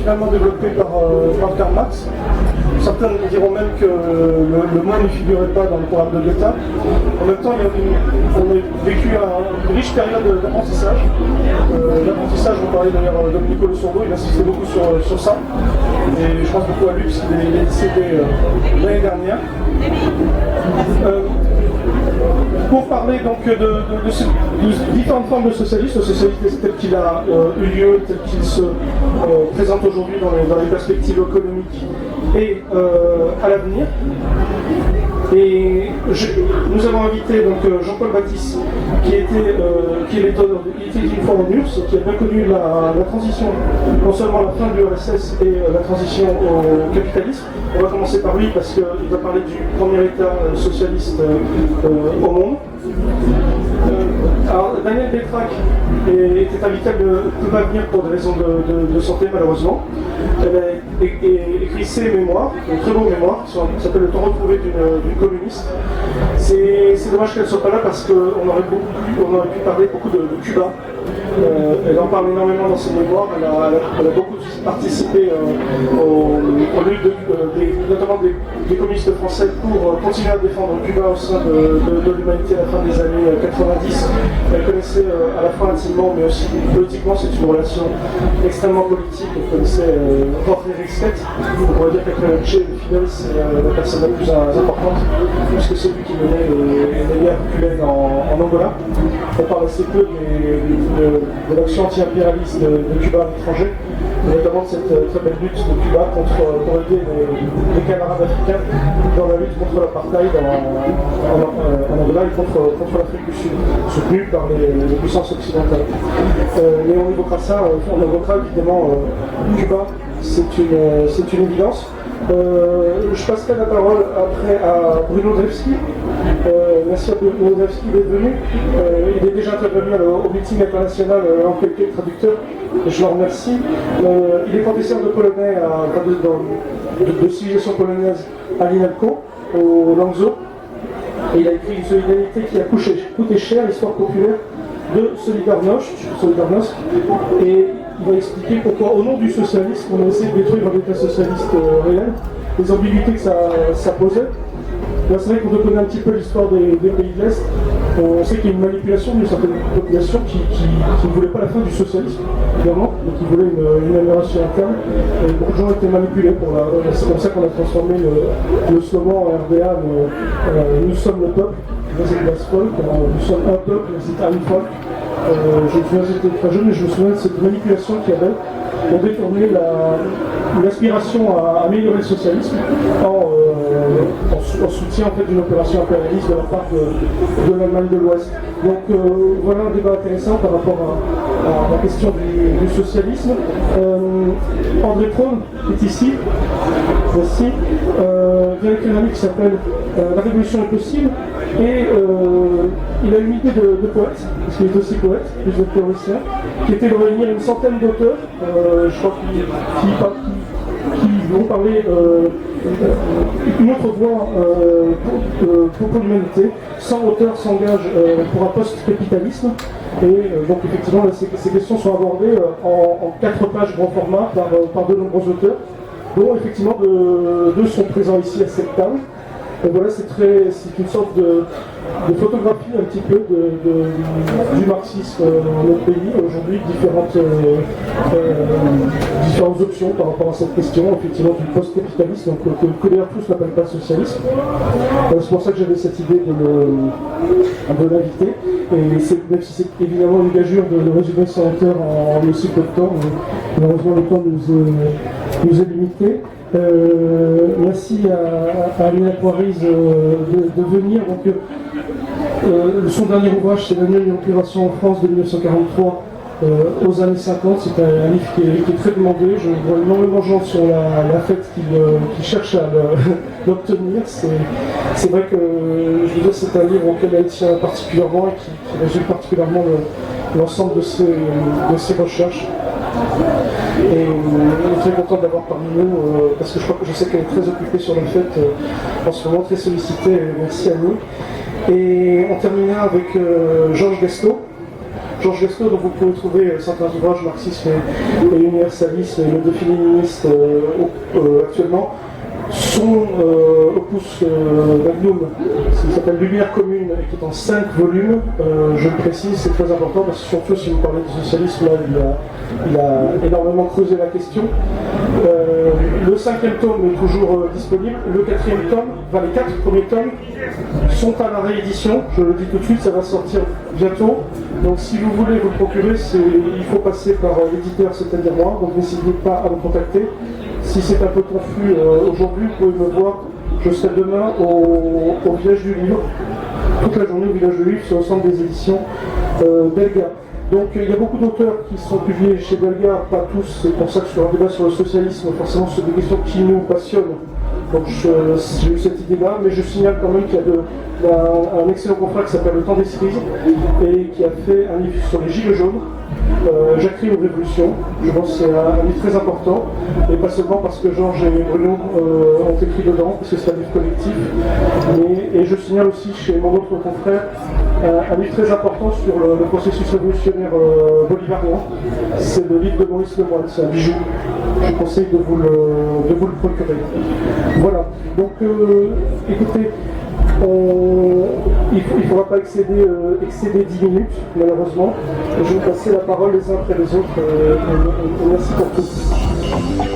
finalement développé par Karl Marx. Certains diront même que le mot ne figurait pas dans le programme de Goethe. En même temps, on a vécu une riche période d'apprentissage. L'apprentissage, vous parlez d'ailleurs de Domenico Losurdo, il insistait beaucoup sur ça. Et je pense beaucoup à lui, parce qu'il est décédé l'année dernière. Pour parler donc de différentes formes de socialisme, le socialisme tel qu'il a eu lieu, tel qu'il se présente aujourd'hui dans les perspectives économiques et à l'avenir. Et nous avons invité donc Jean-Paul Baptiste, qui est l'auteur une fois en URSS, qui a bien connu la transition, non seulement la fin de l'URSS et la transition au capitalisme. On va commencer par lui parce qu'il va parler du premier État socialiste au monde. Alors, Daniel Bétrac était invité, elle ne peut pas venir pour des raisons de santé malheureusement. Elle a écrit ses mémoires, de très beaux mémoires, qui s'appellent Le temps retrouvé d'une communiste. C'est dommage qu'elle ne soit pas là parce qu'on aurait pu parler beaucoup de Cuba. Elle en parle énormément dans ses mémoires, elle a beaucoup participé aux luttes notamment des communistes français pour continuer à défendre Cuba au sein de l'humanité à la fin des années 90. Elle connaissait à la fois intimement, mais aussi politiquement, c'est une relation extrêmement politique. Elle connaissait Jorge Risquet, on pourrait dire qu'après Che Fidel, c'est la personne la plus importante, puisque c'est lui qui menait les guerres cubaines en Angola. On parle assez peu de l'action anti-impérialiste de Cuba à l'étranger, notamment de cette très belle lutte de Cuba pour aider les camarades africains dans la lutte contre l'apartheid en Angola et contre l'Afrique du Sud, soutenue par les puissances occidentales. Mais on évoquera ça, on évoquera évidemment Cuba, c'est une évidence. Je passerai la parole après à Bruno Drewski. Merci à Bruno Drewski d'être venu. Il est déjà intervenu au meeting international en qualité de traducteur. Je le remercie. Il est professeur de polonais de civilisation polonaise à l'INALCO, au Langzo. Et il a écrit une solidarité qui a coûté cher, l'histoire populaire de Solidarność. Et il va expliquer pourquoi, au nom du socialisme, on a essayé de détruire un État socialiste réel, les ambiguïtés que ça posait. Là, c'est vrai qu'on connaît un petit peu l'histoire des pays de l'Est. On sait qu'il y a une manipulation d'une certaine population qui ne voulait pas la fin du socialisme, évidemment, mais qui voulait une amélioration interne. Et beaucoup de gens étaient manipulés. C'est comme ça qu'on a transformé le slogan en RDA, nous sommes le peuple, nous sommes un peuple, c'est un folk. Je me souviens, j'étais très jeune, mais je me souviens de cette manipulation qu'il y avait pour détourner l'aspiration à améliorer le socialisme en soutien en fait, d'une opération impérialiste de la part de l'Allemagne de l'Ouest. Donc voilà un débat intéressant par rapport à la question du socialisme. André Trône est ici. Voici. Il y a écrit un livre qui s'appelle La révolution est possible. Et il a une idée de poète, parce qu'il est aussi poète, plus de théoricien, qui était de réunir une centaine d'auteurs, je crois qui vont parler une autre voie pour l'humanité. 100 auteurs s'engagent pour un post-capitalisme. Et donc effectivement, ces questions sont abordées en 4 pages grand format par de nombreux auteurs, dont effectivement deux sont présents ici à cette table. Et voilà, c'est une sorte de photographie un petit peu du marxisme dans notre pays aujourd'hui, différentes options par rapport à cette question, effectivement du post-capitalisme, que d'ailleurs tous n'appellent pas socialisme. C'est pour ça que j'avais cette idée de l'inviter. Et même si c'est évidemment une gageure de résumer son auteur en aussi peu de temps, malheureusement le temps nous est limité. Merci à Amina Poiriz de venir. Donc, son dernier ouvrage, c'est l'annuaire de l'opération en France de 1943 aux années 50. C'est un livre qui est très demandé. Je vois énormément de gens sur la fête qui cherchent à l'obtenir. C'est vrai que je veux dire, c'est un livre auquel elle tient particulièrement et qui résume particulièrement l'ensemble de ses recherches. Et on est très content de l'avoir parmi nous parce que je sais qu'elle est très occupée sur la fête en ce moment, très sollicitée. Merci à nous. Et on terminera avec Georges Gastaud, Georges Gaston, dont vous pouvez trouver certains ouvrages, Marxisme et universalisme et le défi léniniste actuellement, son opus magnum, qui s'appelle Lumière commune et qui est en 5 volumes, je le précise, c'est très important parce que surtout si vous parlez du socialisme, là, il a énormément creusé la question. Le 5e tome est toujours disponible, le 4e tome, les 4 premiers tomes sont à la réédition, je le dis tout de suite, ça va sortir bientôt, donc si vous voulez vous le procurer, il faut passer par l'éditeur, c'est-à-dire moi, donc n'hésitez pas à me contacter. Si c'est un peu confus aujourd'hui, vous pouvez me voir, je serai demain au Village du Livre, toute la journée au Village du Livre, sur le centre des éditions Belga. Donc il y a beaucoup d'auteurs qui sont publiés chez Belga, pas tous, c'est pour ça que sur un débat sur le socialisme, forcément c'est des questions qui nous passionnent. Donc j'ai eu cette idée-là, mais je signale quand même qu'il y a un excellent confrère qui s'appelle Le Temps des Cerises et qui a fait un livre sur les Gilets jaunes, Jacqueline aux Révolutions. Je pense que c'est un livre très important, et pas seulement parce que Georges et Bruno ont écrit dedans, parce que c'est un livre collectif, et je signale aussi chez mon autre confrère un livre très important sur le processus révolutionnaire bolivarien. C'est le livre de Maurice Lemoine, c'est un bijou. Je conseille de vous le procurer. Voilà, donc écoutez, il ne faudra pas excéder 10 minutes, malheureusement. Je vais passer la parole les uns après les autres. Merci pour tout.